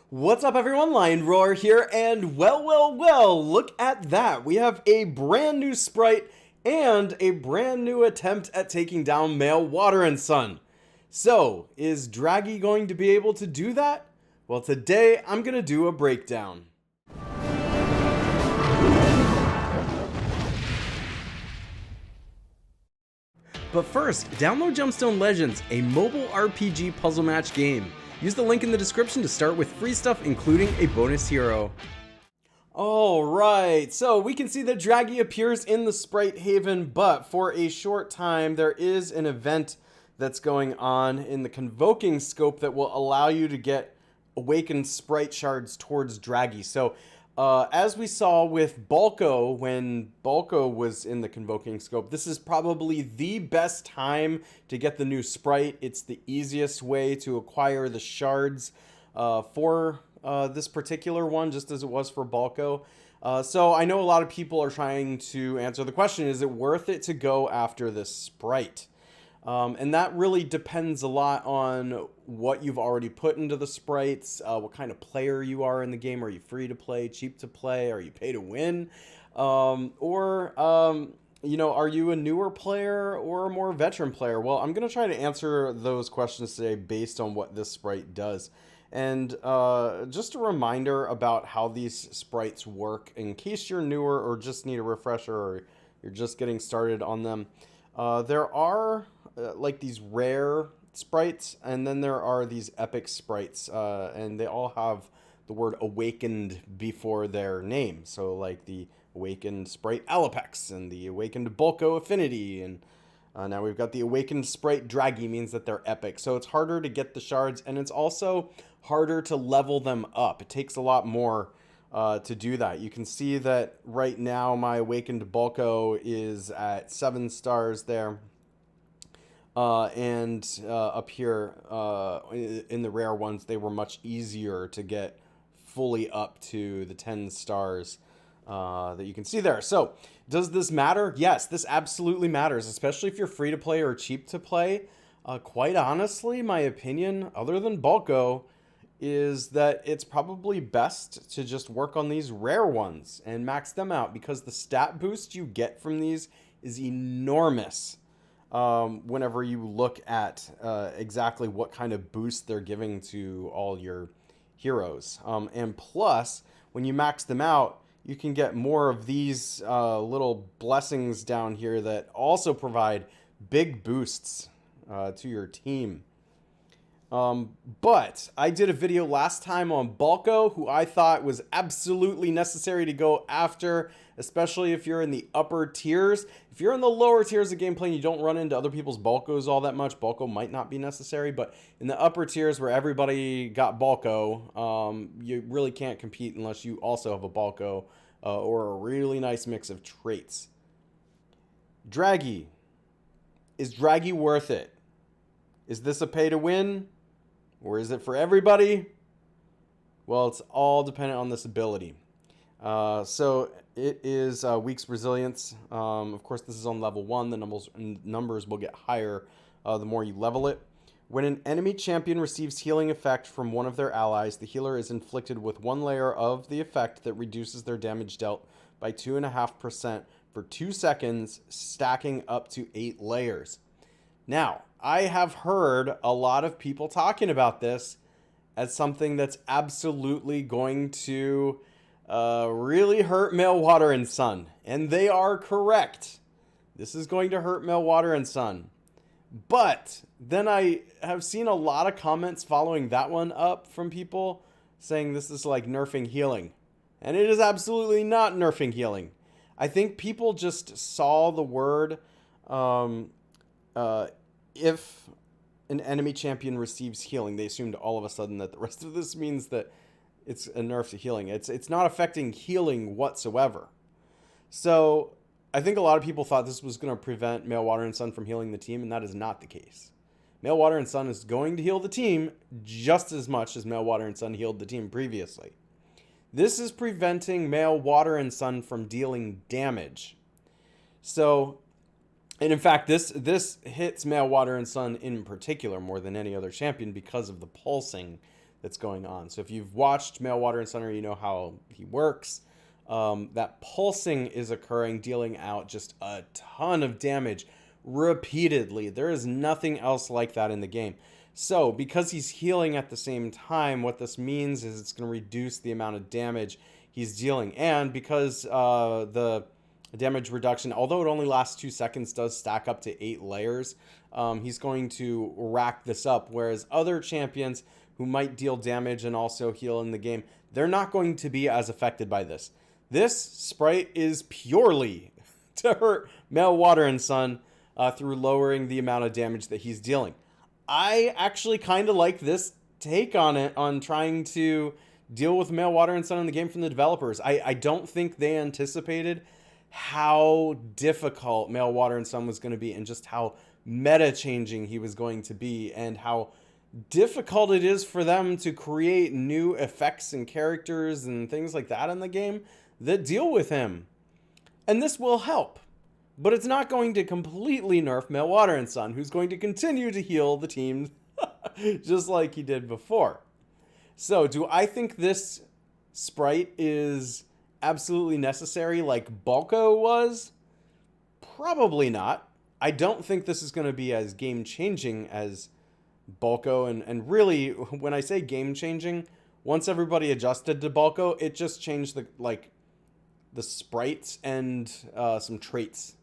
What's up everyone, Lion Roar here, and well, look at that. We have a brand new sprite and a brand new attempt at taking down Male Water and Sun. So, is Draggy going to be able to do that? Well, today I'm going to do a breakdown. But first, download Gemstone Legends, a mobile RPG puzzle match game. Use the link in the description to start with free stuff, including a bonus hero. Alright, so we can see that Draggy appears in the Sprite Haven, but for a short time there is an event that's going on in the Convoking scope that will allow you to get awakened Sprite shards towards Draggy. So as we saw with Balco, when Balco was in the Convoking scope, this is probably the best time to get the new Sprite. It's the easiest way to acquire the shards for this particular one, just as it was for Balco. So I know a lot of people are trying to answer the question, is it worth it to go after this Sprite? And that really depends a lot on what you've already put into the sprites, what kind of player you are in the game. Are you free to play, cheap to play? Are you pay to win? You know, are you a newer player or a more veteran player? Well, I'm going to try to answer those questions today based on what this sprite does. And just a reminder about how these sprites work in case you're newer or just need a refresher or you're just getting started on them. There are like these rare sprites, and then there are these epic sprites, and they all have the word awakened before their name. So like the awakened sprite Alapex and the awakened Bulko Affinity, and now we've got the awakened sprite Draggy, means that they're epic. So it's harder to get the shards, and it's also harder to level them up. It takes a lot more to do that. You can see that right now my awakened Bulko is at 7 stars there. And up here in the rare ones, they were much easier to get fully up to the 10 stars that you can see there. So does this matter? Yes, this absolutely matters, especially if you're free to play or cheap to play. Quite honestly, my opinion, other than Bulko, is that it's probably best to just work on these rare ones and max them out, because the stat boost you get from these is enormous. Whenever you look at exactly what kind of boost they're giving to all your heroes. And plus, when you max them out, you can get more of these little blessings down here that also provide big boosts to your team. But I did a video last time on Balco, who I thought was absolutely necessary to go after, especially if you're in the upper tiers. If you're in the lower tiers of gameplay and you don't run into other people's Balcos all that much, Balco might not be necessary. But in the upper tiers where everybody got Balco, you really can't compete unless you also have a Balco or a really nice mix of traits. Draggy. Is Draggy worth it? Is this a pay to win? Or is it for everybody? Well, it's all dependent on this ability. So it is Weak's Resilience. Of course, this is on level 1. The numbers will get higher the more you level it. When an enemy champion receives healing effect from one of their allies, the healer is inflicted with 1 layer of the effect that reduces their damage dealt by 2.5% for 2 seconds, stacking up to 8 layers. Now, I have heard a lot of people talking about this as something that's absolutely going to really hurt Male Water and Sun. And they are correct. This is going to hurt Male Water and Sun. But then I have seen a lot of comments following that one up from people saying this is like nerfing healing. And it is absolutely not nerfing healing. I think people just saw the word if an enemy champion receives healing, they assumed all of a sudden that the rest of this means that it's a nerf to healing. It's not affecting healing whatsoever. So I think a lot of people thought this was going to prevent Male Water and Sun from healing the team, and that is not the case. Male Water and Sun is going to heal the team just as much as Male Water and Sun healed the team previously. This is preventing Male Water and Sun from dealing damage. So, and in fact, this hits Male Water and Sun in particular more than any other champion because of the pulsing that's going on. So if you've watched Male, Water, and Sun, you know how he works. That pulsing is occurring, dealing out just a ton of damage repeatedly. There is nothing else like that in the game. So because he's healing at the same time, what this means is it's going to reduce the amount of damage he's dealing. And because the damage reduction, although it only lasts 2 seconds, does stack up to 8 layers, he's going to rack this up. Whereas other champions who might deal damage and also heal in the game, they're not going to be as affected by this. This Sprite is purely to hurt Male, Water, and Sun through lowering the amount of damage that he's dealing. I actually kind of like this take on it, on trying to deal with Male, Water, and Sun in the game from the developers. I don't think they anticipated how difficult Male, Water, and Sun was going to be, and just how meta changing he was going to be, and how difficult it is for them to create new effects and characters and things like that in the game that deal with him. And this will help, but it's not going to completely nerf Male, Water, and Sun, who's going to continue to heal the team just like he did before. So do I think this Sprite is absolutely necessary like Balco was? Probably not. I don't think this is going to be as game-changing as Balco, and really, when I say game-changing, once everybody adjusted to Balco, it just changed the sprites and some traits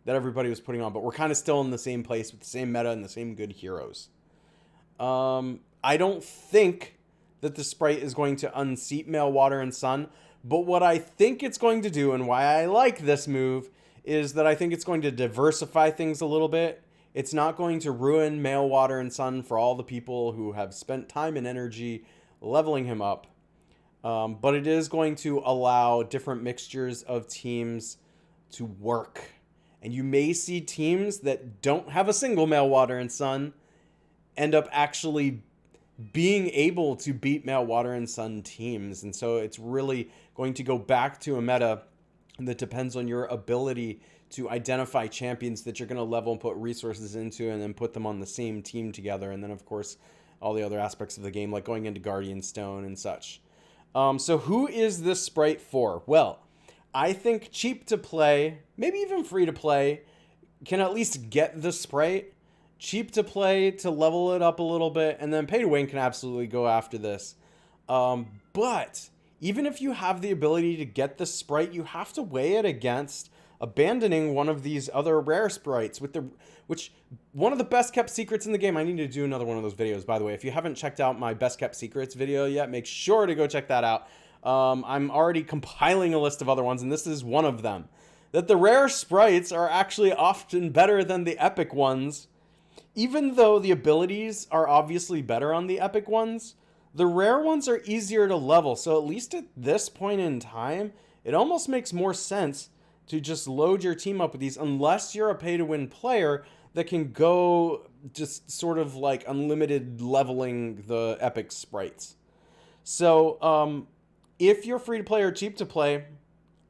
that everybody was putting on, but we're kind of still in the same place with the same meta and the same good heroes. I don't think that the Sprite is going to unseat Male, Water, and Sun, but what I think it's going to do, and why I like this move, is that I think it's going to diversify things a little bit. It's not going to ruin Male, Water, and Sun for all the people who have spent time and energy leveling him up. But it is going to allow different mixtures of teams to work. And you may see teams that don't have a single Male, Water, and Sun end up actually being able to beat Male, Water, and Sun teams. And so it's really going to go back to a meta that depends on your ability to identify champions that you're going to level and put resources into, and then put them on the same team together. And then, of course, all the other aspects of the game, like going into Guardian Stone and such. So who is this Sprite for? Well, I think cheap to play, maybe even free to play, can at least get the Sprite. Cheap to play to level it up a little bit, and then pay to win can absolutely go after this. But even if you have the ability to get the Sprite, you have to weigh it against abandoning one of these other rare sprites, which one of the best kept secrets in the game. I need to do another one of those videos, by the way. If you haven't checked out my best kept secrets video yet, make sure to go check that out. I'm already compiling a list of other ones, and this is one of them. That the rare sprites are actually often better than the epic ones. Even though the abilities are obviously better on the epic ones, the rare ones are easier to level. So at least at this point in time, it almost makes more sense to just load your team up with these, unless you're a pay-to-win player that can go just sort of like unlimited leveling the epic sprites. So if you're free to play or cheap to play,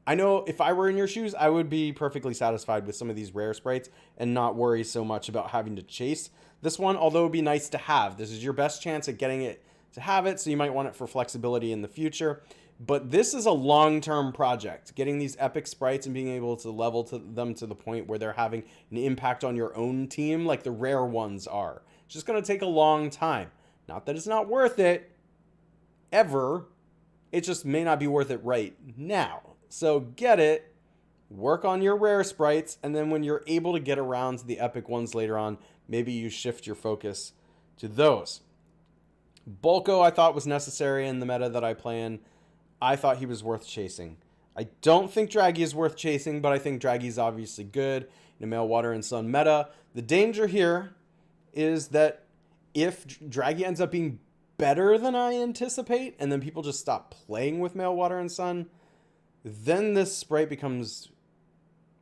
I know if I were in your shoes, I would be perfectly satisfied with some of these rare sprites and not worry so much about having to chase this one, although it would be nice to have. This is your best chance at getting it to have it, so you might want it for flexibility in the future. But this is a long-term project, getting these epic sprites and being able to level them to the point where they're having an impact on your own team like the rare ones are. It's just going to take a long time. Not that it's not worth it, ever. It just may not be worth it right now. So get it, work on your rare sprites, and then when you're able to get around to the epic ones later on, maybe you shift your focus to those. Balco I thought was necessary in the meta that I play in. I thought he was worth chasing. I don't think Draggy is worth chasing, but I think Draggy's obviously good in a Male, Water, and Sun meta. The danger here is that if Draggy ends up being better than I anticipate, and then people just stop playing with Male, Water, and Sun, then this Sprite becomes,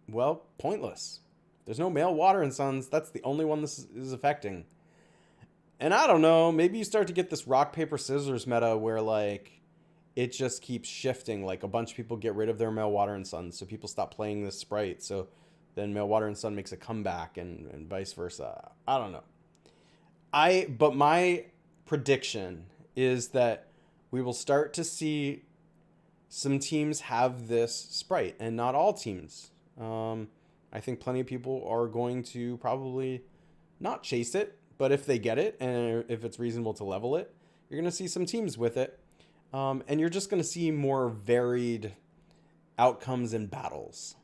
well, pointless. There's no Male, Water, and Suns. That's the only one this is affecting. And I don't know, maybe you start to get this rock, paper, scissors meta where, like, it just keeps shifting. Like, a bunch of people get rid of their Male, Water, and Sun, so people stop playing this Sprite. So then Male, Water, and Sun makes a comeback, and vice versa. I don't know. But my prediction is that we will start to see some teams have this sprite, and not all teams. I think plenty of people are going to probably not chase it, but if they get it and if it's reasonable to level it, you're going to see some teams with it. And you're just going to see more varied outcomes in battles,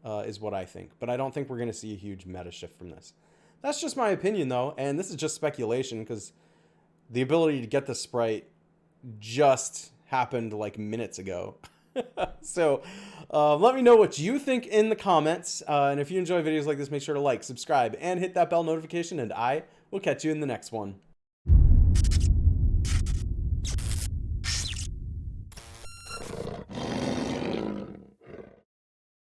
is what I think. But I don't think we're going to see a huge meta shift from this. That's just my opinion, though, and this is just speculation because the ability to get the sprite just happened like minutes ago. So let me know what you think in the comments. And if you enjoy videos like this, make sure to like, subscribe, and hit that bell notification, and I will catch you in the next one.